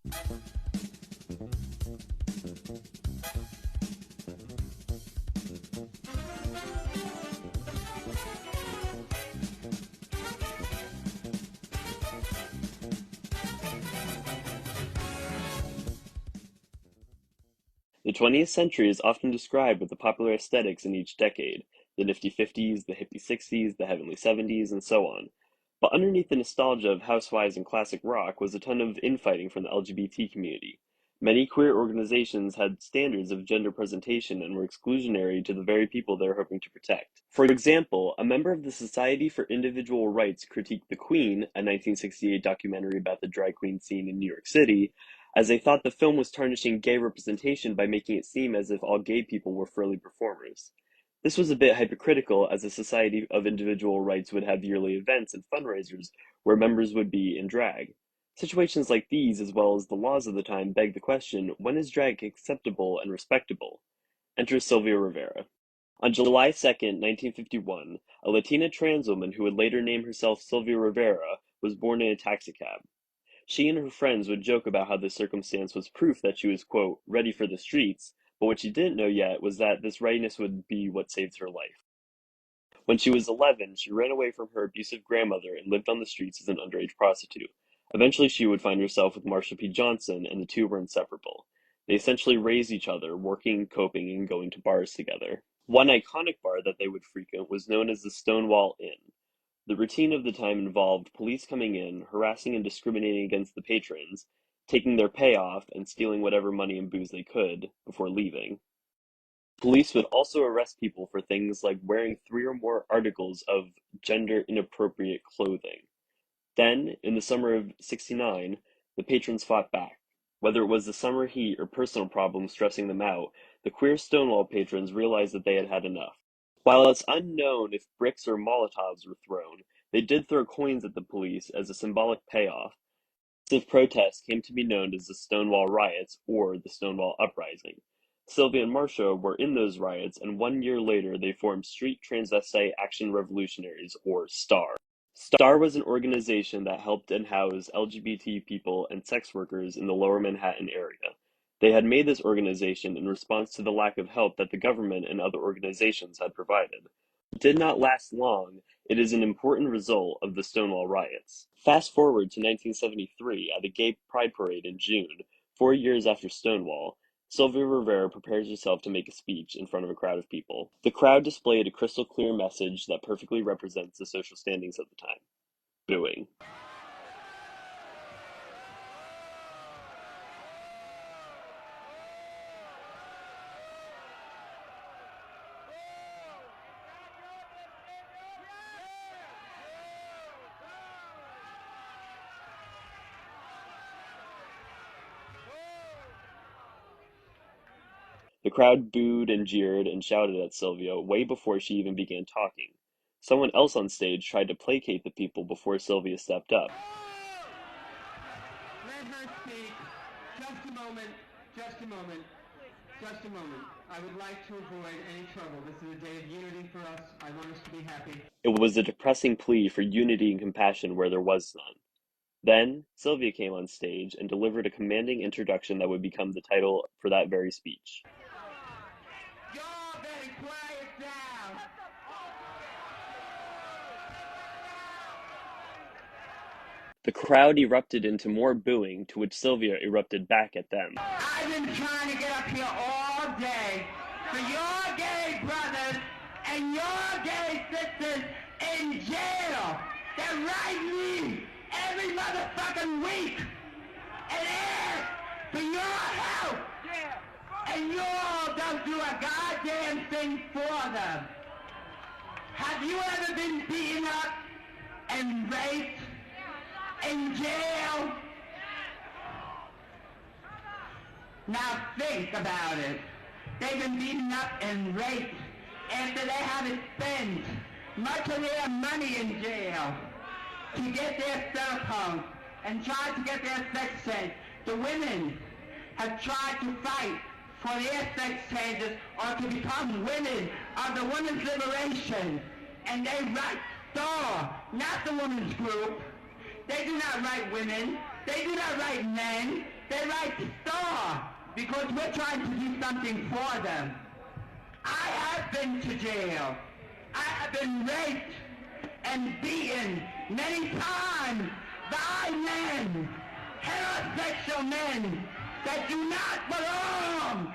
The 20th century is often described with the popular aesthetics in each decade, the nifty 50s, the hippie 60s, the heavenly 70s, and so on. But underneath the nostalgia of housewives and classic rock was a ton of infighting from the LGBT community. Many queer organizations had standards of gender presentation and were exclusionary to the very people they were hoping to protect. For example, a member of the Society for Individual Rights critiqued The Queen, a 1968 documentary about the drag queen scene in New York City, as they thought the film was tarnishing gay representation by making it seem as if all gay people were frilly performers. This was a bit hypocritical, as the Society of Individual Rights would have yearly events and fundraisers where members would be in drag. Situations like these, as well as the laws of the time, beg the question, when is drag acceptable and respectable? Enter Sylvia Rivera. On July 2nd, 1951, a Latina trans woman who would later name herself Sylvia Rivera was born in a taxicab. She and her friends would joke about how this circumstance was proof that she was, quote, ready for the streets, but what she didn't know yet was that this readiness would be what saved her life. When she was 11, she ran away from her abusive grandmother and lived on the streets as an underage prostitute. Eventually, she would find herself with Marsha P. Johnson, and the two were inseparable. They essentially raised each other, working, coping, and going to bars together. One iconic bar that they would frequent was known as the Stonewall Inn. The routine of the time involved police coming in, harassing and discriminating against the patrons, taking their payoff, and stealing whatever money and booze they could before leaving. Police would also arrest people for things like wearing 3 or more articles of gender inappropriate clothing. Then, in the summer of '69, the patrons fought back. Whether it was the summer heat or personal problems stressing them out, the queer Stonewall patrons realized that they had had enough. While it's unknown if bricks or Molotovs were thrown, they did throw coins at the police as a symbolic payoff. This protest came to be known as the Stonewall Riots or the Stonewall Uprising. Sylvia and Marcia were in those riots, and 1 year later they formed Street Transvestite Action Revolutionaries, or STAR. STAR was an organization that helped and housed LGBT people and sex workers in the lower Manhattan area. They had made this organization in response to the lack of help that the government and other organizations had provided. It did not last long. It is an important result of the Stonewall riots. Fast forward to 1973 at a gay pride parade in June, 4 years after Stonewall. Sylvia Rivera prepares herself to make a speech in front of a crowd of people. The crowd displayed a crystal clear message that perfectly represents the social standings of the time: booing. The crowd booed and jeered and shouted at Sylvia way before she even began talking. Someone else on stage tried to placate the people before Sylvia stepped up. Let her speak. Just a moment. Just a moment. Just a moment. I would like to avoid any trouble. This is a day of unity for us. I want us to be happy. It was a depressing plea for unity and compassion where there was none. Then, Sylvia came on stage and delivered a commanding introduction that would become the title for that very speech. Y'all better quiet down. The crowd erupted into more booing, to which Sylvia erupted back at them. I've been trying to get up here all day for your gay brothers and your gay sisters in jail. They write me every motherfucking week and ask for your help. And you all don't do a goddamn thing for them. Have you ever been beaten up and raped in jail? Now think about it. They've been beaten up and raped after they haven't spent much of their money in jail to get their cell phones and try to get their sex change. The women have tried to fight for their sex changes or to become women of the women's liberation. And they write STAR, not the women's group. They do not write women. They do not write men. They right to store because we're trying to do something for them. I have been to jail. I have been raped and beaten many times by men, heterosexual men that do not belong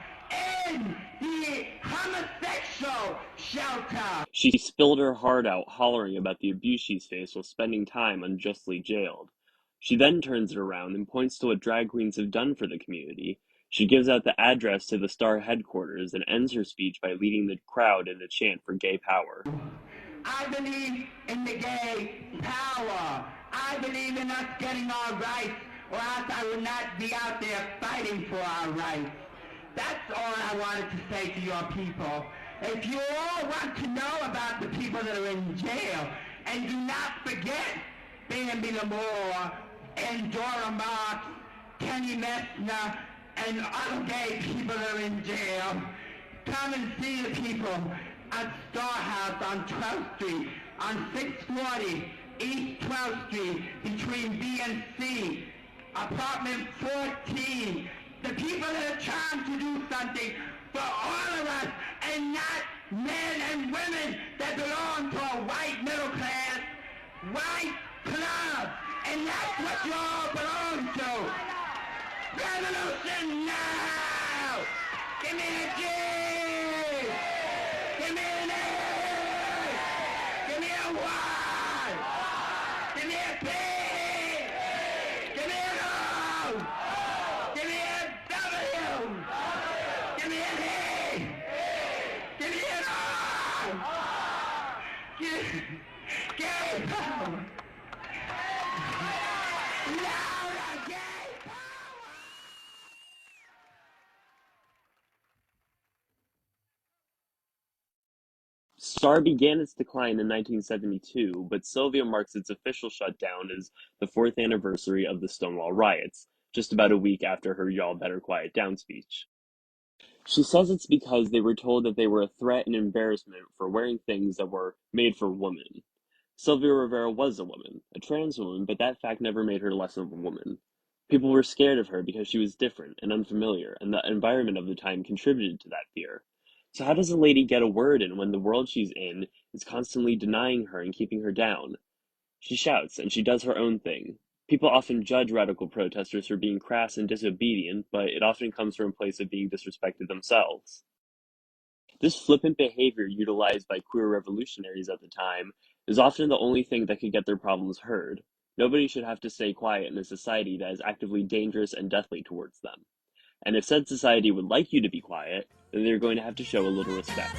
in the homosexual shelter. She spilled her heart out, hollering about the abuse she's faced while spending time unjustly jailed. She then turns it around and points to what drag queens have done for the community. She gives out the address to the Star headquarters and ends her speech by leading the crowd in a chant for gay power. I believe in the gay power. I believe in us getting our rights, or else I would not be out there fighting for our rights. That's all I wanted to say to your people. If you all want to know about the people that are in jail, and do not forget Bambi Lamore and Dora Marks, Kenny Messner, and other gay people that are in jail, come and see the people at Star House on 12th Street, on 640 East 12th Street, between B and C, apartment 14. The people that are trying to do something for all of us, and not men and women that belong to a white middle class, white club. And that's what you all belong to. Revolution now! Give me a G! Give me an A! Give me a Y! Give me a P! Give me an O! Give me a W! Give me an E! Give me an R! Gay power! Louder, gay power! Star began its decline in 1972, but Sylvia marks its official shutdown as the fourth anniversary of the Stonewall riots, just about a week after her "Y'all Better Quiet Down" speech. She says it's because they were told that they were a threat and embarrassment for wearing things that were made for women. Sylvia Rivera was a woman, a trans woman, but that fact never made her less of a woman. People were scared of her because she was different and unfamiliar, and the environment of the time contributed to that fear. So how does a lady get a word in when the world she's in is constantly denying her and keeping her down? She shouts, and she does her own thing. People often judge radical protesters for being crass and disobedient, but it often comes from a place of being disrespected themselves. This flippant behavior, utilized by queer revolutionaries at the time, is often the only thing that could get their problems heard. Nobody should have to stay quiet in a society that is actively dangerous and deathly towards them. And if said society would like you to be quiet, then they're going to have to show a little respect.